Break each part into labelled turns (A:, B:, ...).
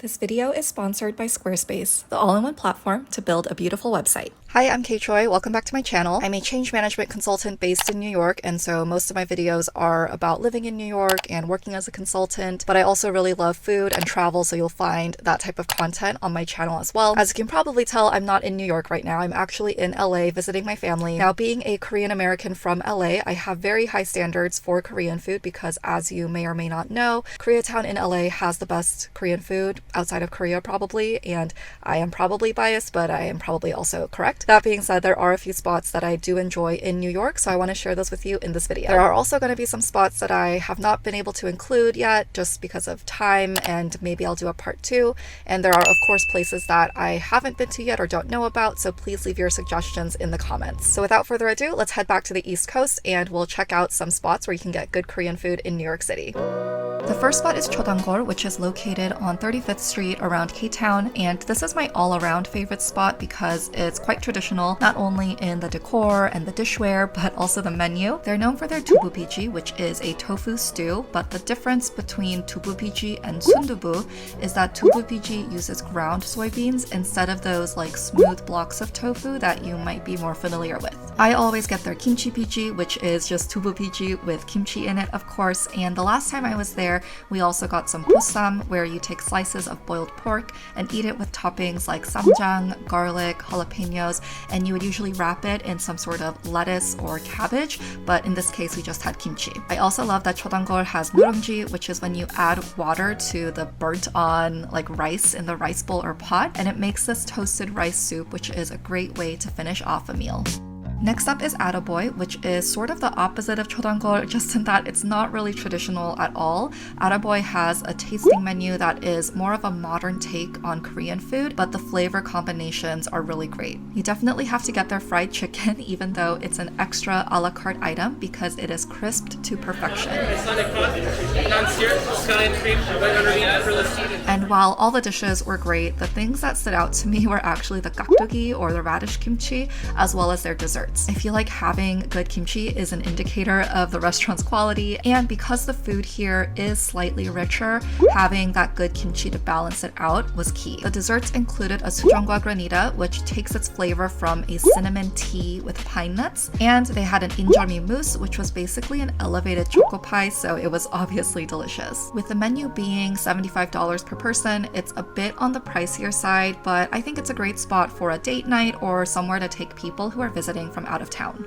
A: This video is sponsored by Squarespace, the all-in-one platform to build a beautiful website. Hi, I'm kchoi. Welcome back to my channel. I'm a change management consultant based in New York, and so most of my videos are about living in New York and working as a consultant, but I also really love food and travel, so you'll find that type of content on my channel as well. As you can probably tell, I'm not in New York right now. I'm actually in LA visiting my family. Now, being a Korean American from LA, I have very high standards for Korean food because, as you may or may not know, Koreatown in LA has the best Korean food outside of Korea probably, and I am probably biased, but I am probably also correct. That being said, there are a few spots that I do enjoy in New York, so I want to share those with you in this video. There are also going to be some spots that I have not been able to include yet just because of time, and maybe I'll do a part 2. And there are of course places that I haven't been to yet or don't know about, so please leave your suggestions in the comments. So without further ado, let's head back to the East Coast and we'll check out some spots where you can get good Korean food in New York City. The first spot is Chodangor, which is located on 35th Street around K-Town, and this is my all-around favorite spot because it's quite traditional, not only in the decor and the dishware, but also the menu. They're known for their dububichi, which is a tofu stew, but the difference between dububichi and sundubu is that dububichi uses ground soybeans instead of those like smooth blocks of tofu that you might be more familiar with. I always get their kimchi bichi, which is just dububichi with kimchi in it, of course, and the last time I was there, we also got some bossam, where you take slices of boiled pork and eat it with toppings like samjang, garlic, jalapenos, and you would usually wrap it in some sort of lettuce or cabbage, but in this case we just had kimchi. I also love that Chodangor has nureongji, which is when you add water to the burnt on like rice in the rice bowl or pot, and it makes this toasted rice soup, which is a great way to finish off a meal. Next up is Attaboy, which is sort of the opposite of Chodangor, just in that it's not really traditional at all. Attaboy has a tasting menu that is more of a modern take on Korean food, but the flavor combinations are really great. You definitely have to get their fried chicken, even though it's an extra a la carte item because it is crisped to perfection. And while all the dishes were great, the things that stood out to me were actually the gakdugi or the radish kimchi, as well as their dessert. I feel like having good kimchi is an indicator of the restaurant's quality, and because the food here is slightly richer, having that good kimchi to balance it out was key. The desserts included a Soobin granita, which takes its flavor from a cinnamon tea with pine nuts, and they had an injeolmi mousse, which was basically an elevated choco pie, so it was obviously delicious. With the menu being $75 per person, it's a bit on the pricier side, but I think it's a great spot for a date night or somewhere to take people who are visiting from out of town.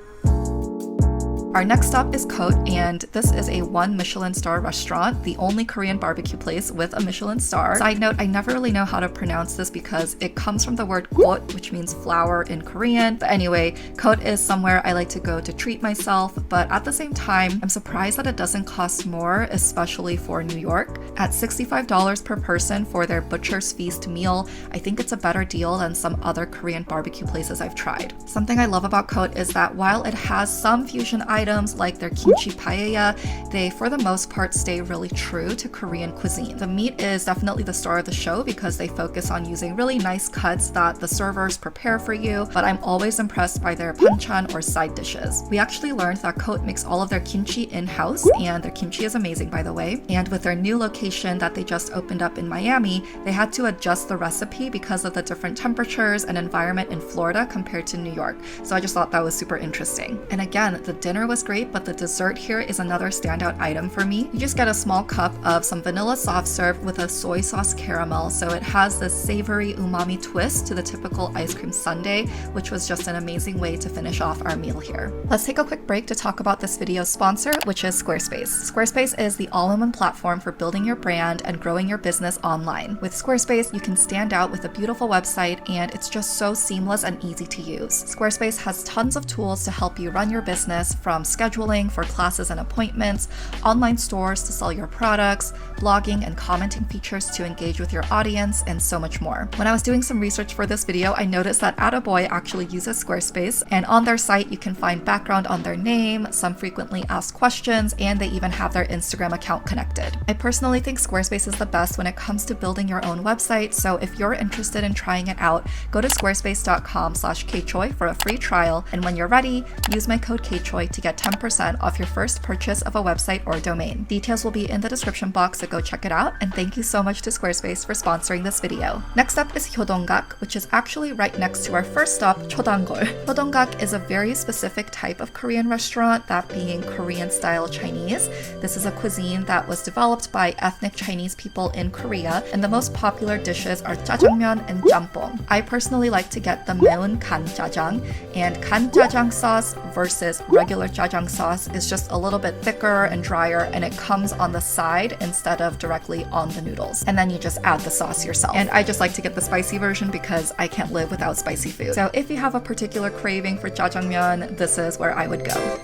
A: Our next stop is Kchoi, and this is a 1 Michelin star restaurant, the only Korean barbecue place with a Michelin star. Side note, I never really know how to pronounce this because it comes from the word got, which means flower in Korean. But anyway, Kchoi is somewhere I like to go to treat myself, but at the same time, I'm surprised that it doesn't cost more, especially for New York. At $65 per person for their Butcher's Feast meal, I think it's a better deal than some other Korean barbecue places I've tried. Something I love about Kchoi is that while it has some fusion items like their kimchi paella, they for the most part stay really true to Korean cuisine. The meat is definitely the star of the show because they focus on using really nice cuts that the servers prepare for you, but I'm always impressed by their banchan or side dishes. We actually learned that Kchoi makes all of their kimchi in-house, and their kimchi is amazing, by the way. And with their new location that they just opened up in Miami, they had to adjust the recipe because of the different temperatures and environment in Florida compared to New York. So I just thought that was super interesting. And again, the dinner was great, but the dessert here is another standout item for me. You just get a small cup of some vanilla soft serve with a soy sauce caramel, so it has this savory umami twist to the typical ice cream sundae, which was just an amazing way to finish off our meal here. Let's take a quick break to talk about this video's sponsor, which is Squarespace. Squarespace is the all-in-one platform for building your brand and growing your business online. With Squarespace, you can stand out with a beautiful website, and it's just so seamless and easy to use. Squarespace has tons of tools to help you run your business, from scheduling for classes and appointments, online stores to sell your products, blogging and commenting features to engage with your audience, and so much more. When I was doing some research for this video, I noticed that Attaboy actually uses Squarespace, and on their site you can find background on their name, some frequently asked questions, and they even have their Instagram account connected. I personally think Squarespace is the best when it comes to building your own website, so if you're interested in trying it out, go to squarespace.com/kchoi for a free trial, and when you're ready, use my code kchoi to get get 10% off your first purchase of a website or domain. Details will be in the description box, so go check it out, and thank you so much to Squarespace for sponsoring this video. Next up is Hyodongak, which is actually right next to our first stop, Chodangor. Hyodongak is a very specific type of Korean restaurant, that being Korean-style Chinese. This is a cuisine that was developed by ethnic Chinese people in Korea, and the most popular dishes are jjajangmyeon and jampong. I personally like to get the 매운 간짜장, and 간짜장 sauce versus regular jjajang sauce is just a little bit thicker and drier, and it comes on the side instead of directly on the noodles. And then you just add the sauce yourself. And I just like to get the spicy version because I can't live without spicy food. So if you have a particular craving for jjajangmyeon, this is where I would go.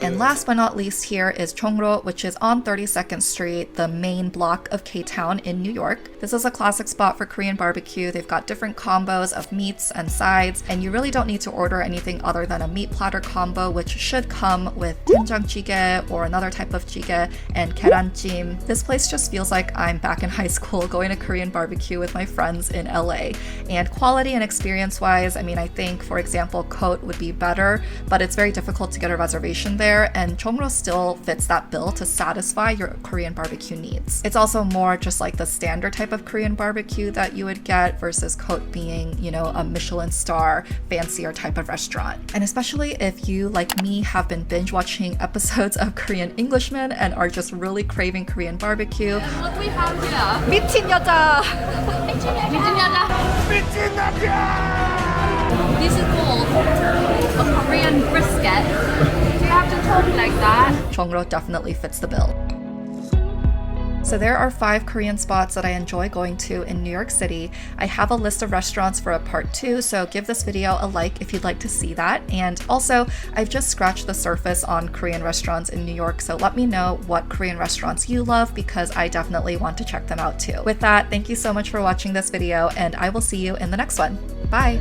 A: And last but not least here is Chongro, which is on 32nd Street, the main block of K-Town in New York. This is a classic spot for Korean barbecue. They've got different combos of meats and sides, and you really don't need to order anything other than a meat platter combo, which should come with doenjang jjigae or another type of jjigae and keranjim. This place just feels like I'm back in high school going to Korean barbecue with my friends in LA. And quality and experience-wise, I mean, I think, for example, Cote would be better, but it's very difficult to get a reservation there, and chongro still fits that bill to satisfy your Korean barbecue needs. It's also more just like the standard type of Korean barbecue that you would get versus Cote being, you know, a Michelin star, fancier type of restaurant. And especially if you, like me, have been binge watching episodes of Korean Englishmen and are just really craving Korean barbecue.
B: And what we have here?
A: 미친 여자!
B: 미친 여자! This is called a Korean brisket. Do you have to talk like that?
A: Chongro definitely fits the bill. So there are 5 Korean spots that I enjoy going to in New York City. I have a list of restaurants for a part 2, so give this video a like if you'd like to see that. And also, I've just scratched the surface on Korean restaurants in New York, so let me know what Korean restaurants you love because I definitely want to check them out too. With that, thank you so much for watching this video, and I will see you in the next one. Bye!